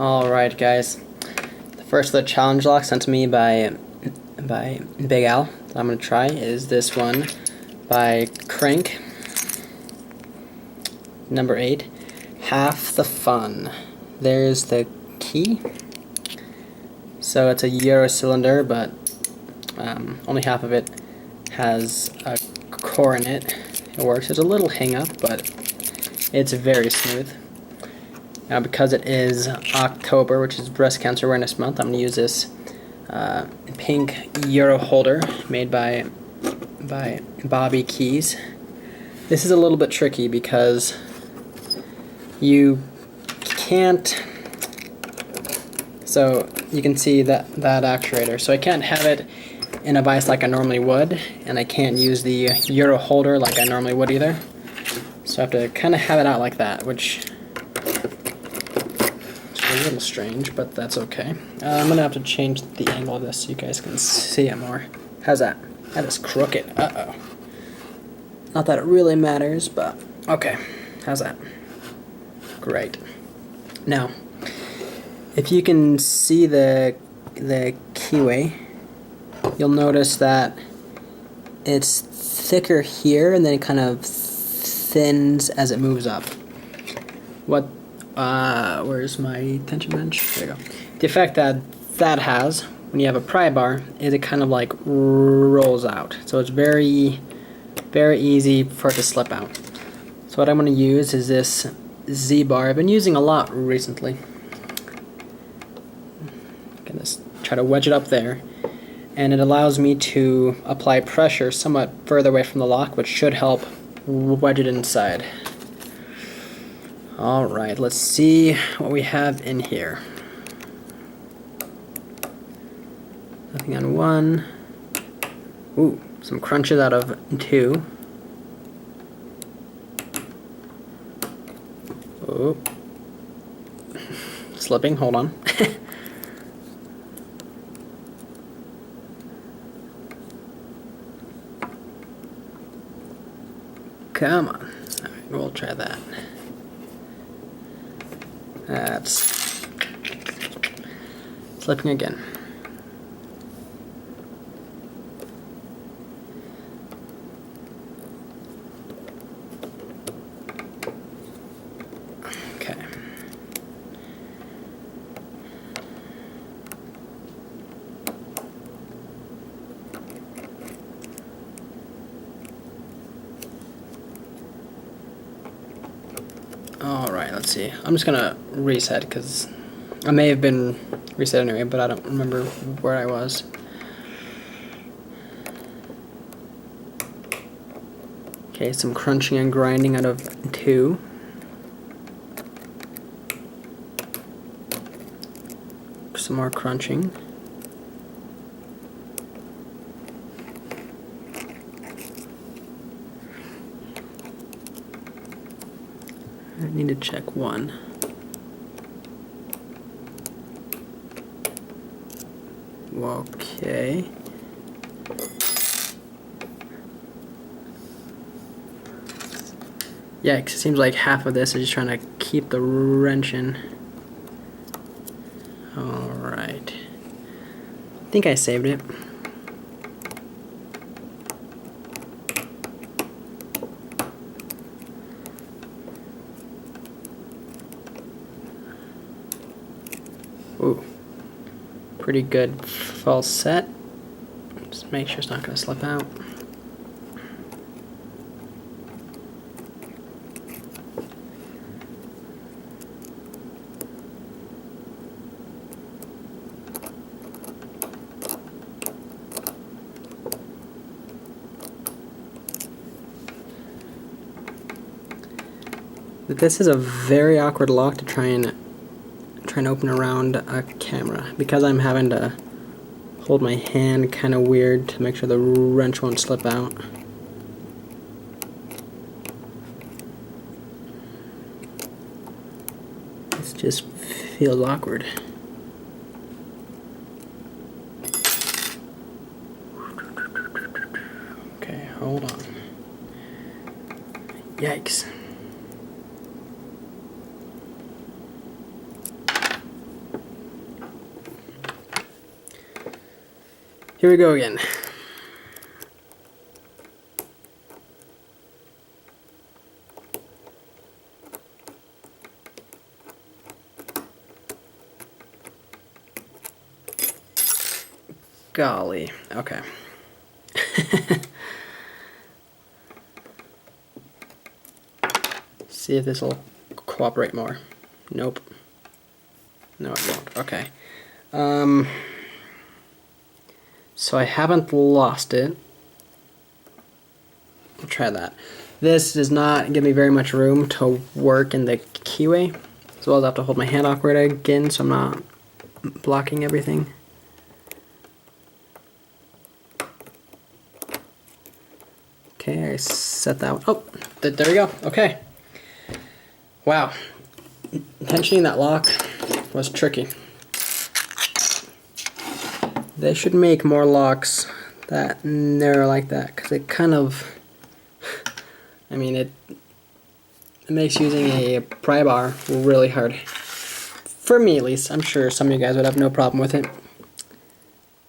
Alright guys, the first of the challenge locks sent to me by Big Al that I'm going to try is this one by Crank, number 8, Half the Fun. There's the key. So it's a Euro cylinder, but only half of it has a core in it. It works. There's a little hang up, but it's very smooth. Now, because it is October, which is Breast Cancer Awareness Month, I'm going to use this pink Euro holder made by Bobby Keys. This is a little bit tricky because you can't. So you can see that actuator. So I can't have it in a vise like I normally would, and I can't use the Euro holder like I normally would either. So I have to kind of have it out like that, which a little strange, but that's okay. I'm gonna have to change the angle of this so you guys can see it more. How's that? That is crooked. Uh-oh. Not that it really matters, but okay. How's that? Great. Now, if you can see the keyway, you'll notice that it's thicker here and then it kind of thins as it moves up. Where's my tension wrench? There you go. The effect that has when you have a pry bar is it kind of like rolls out. So it's very, very easy for it to slip out. So what I'm going to use is this Z-bar. I've been using a lot recently. I'm going to try to wedge it up there. And it allows me to apply pressure somewhat further away from the lock, which should help wedge it inside. Alright, let's see what we have in here. Nothing on 1. Ooh, some crunches out of 2. Oh. Slipping, hold on. Come on. Alright, we'll try that. That's slipping again. Okay. Alright, let's see. I'm just gonna reset because I may have been reset anyway, but I don't remember where I was. Okay, some crunching and grinding out of 2. Some more crunching. I need to check 1. Okay. Yikes, it seems like half of this is just trying to keep the wrench in. Alright. I think I saved it. Ooh, pretty good false set. Just make sure it's not going to slip out. This is a very awkward lock to try and open around a camera because I'm having to hold my hand kind of weird to make sure the wrench won't slip out. It just feels awkward. Okay, hold on. Yikes. Here we go again. Golly, okay. See if this will cooperate more. Nope. No, it won't. Okay. So I haven't lost it. I'll try that. This does not give me very much room to work in the keyway, as well as I have to hold my hand awkward again so I'm not blocking everything. Okay, I set that one. Oh, there we go. Okay. Wow. Tensioning that lock was tricky. They should make more locks that narrow like that, because it kind of, I mean, it makes using a pry bar really hard. For me, at least. I'm sure some of you guys would have no problem with it.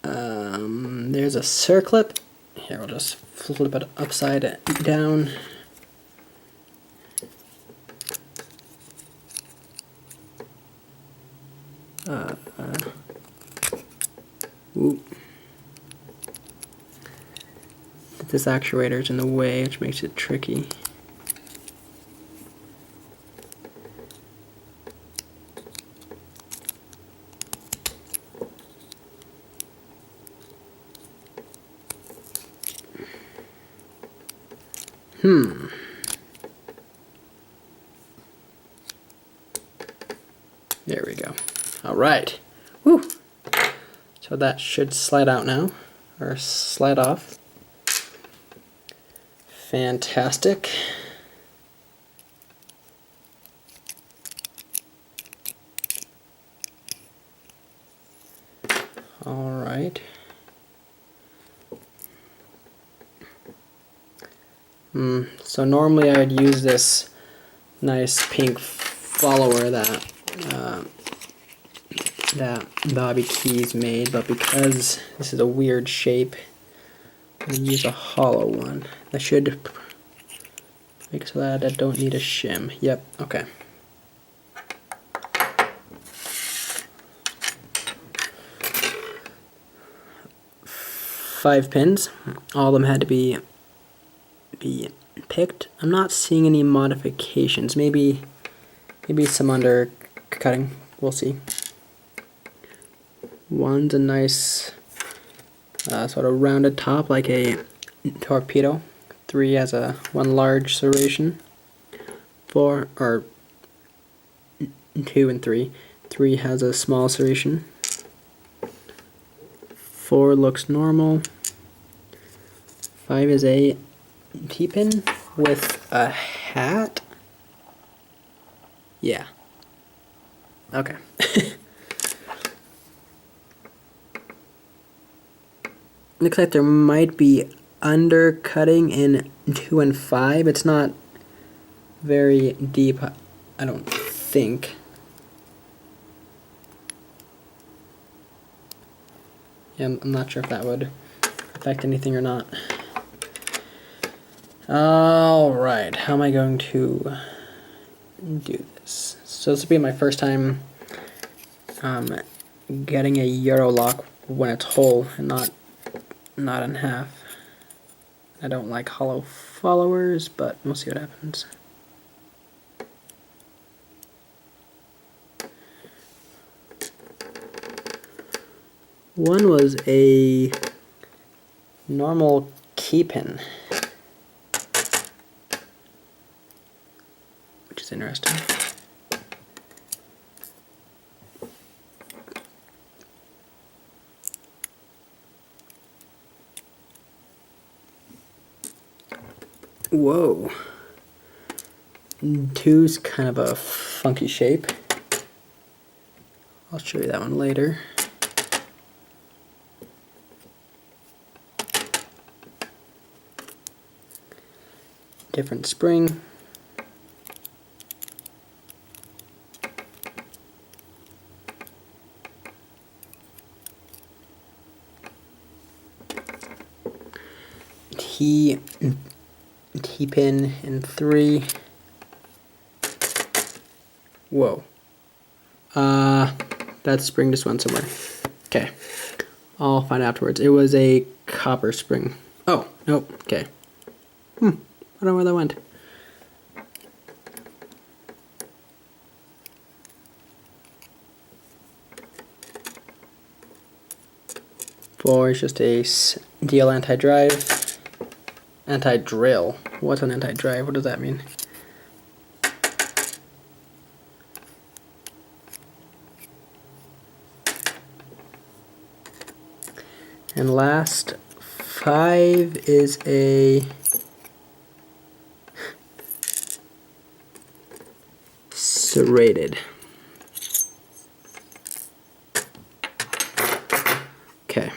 There's a circlip. Here, we'll just flip it upside down. This actuator's in the way, which makes it tricky. There we go. All right. Woo. So that should slide out now, or slide off. Fantastic. All right. So normally I'd use this nice pink follower that Bobby Keys made, but because this is a weird shape, I'm going to use a hollow one. That should make so that I don't need a shim. Yep, okay. Five pins. All of them had to be picked. I'm not seeing any modifications. Maybe some undercutting. We'll see. One's a nice sort of rounded top like a torpedo. 3 has one large serration. 4 or 2 and 3. 3 has a small serration. 4 looks normal. 5 is a T-pin with a hat. Yeah. Okay. Looks like there might be undercutting in 2 and 5. It's not very deep, I don't think. Yeah, I'm not sure if that would affect anything or not. Alright, how am I going to do this? So this will be my first time getting a Euro lock when it's whole and not in half. I don't like hollow followers, but we'll see what happens. One was a normal key pin, which is interesting. Whoa. 2's kind of a funky shape. I'll show you that one later. Different spring. T-pin in 3. Whoa. That spring just went somewhere. Okay. I'll find afterwards. It was a copper spring. Oh, nope. Okay. I don't know where that went. Four is just a steel anti-drive. Anti-drill. What's an anti-drive? What does that mean? And last, 5 is a serrated. Okay.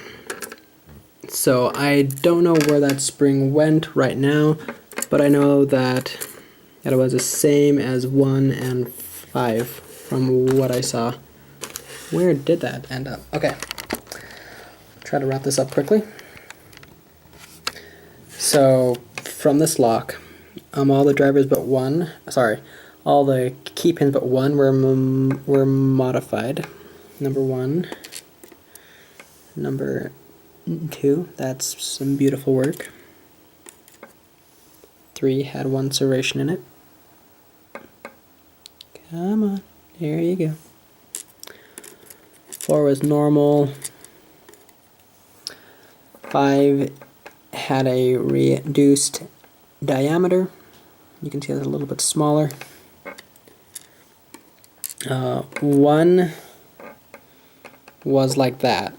So I don't know where that spring went right now, but I know that it was the same as 1 and 5 from what I saw. Where did that end up? Okay. Try to wrap this up quickly. So from this lock, all the drivers but one, all the key pins but one were modified. Number 1, number 2, that's some beautiful work. 3 had 1 serration in it. Come on, there you go. 4 was normal. 5 had a reduced diameter. You can see it's a little bit smaller. 1 was like that,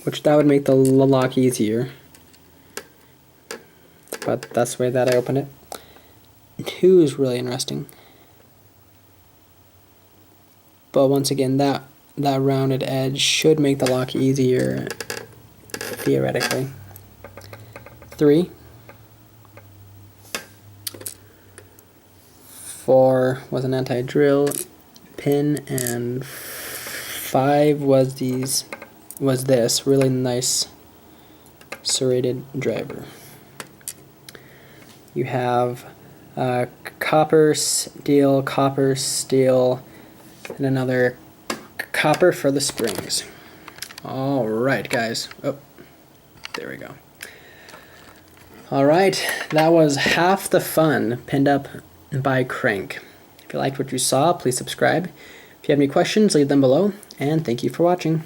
which that would make the lock easier. But that's the way that I open it. 2 is really interesting. But once again, that rounded edge should make the lock easier, theoretically. 3. 4 was an anti-drill pin, and 5 was this really nice serrated driver. You have copper, steel, and another copper for the springs. Alright guys, oh, there we go. Alright, that was half the fun pinned up by Crank. If you liked what you saw, please subscribe. If you have any questions, leave them below, and thank you for watching.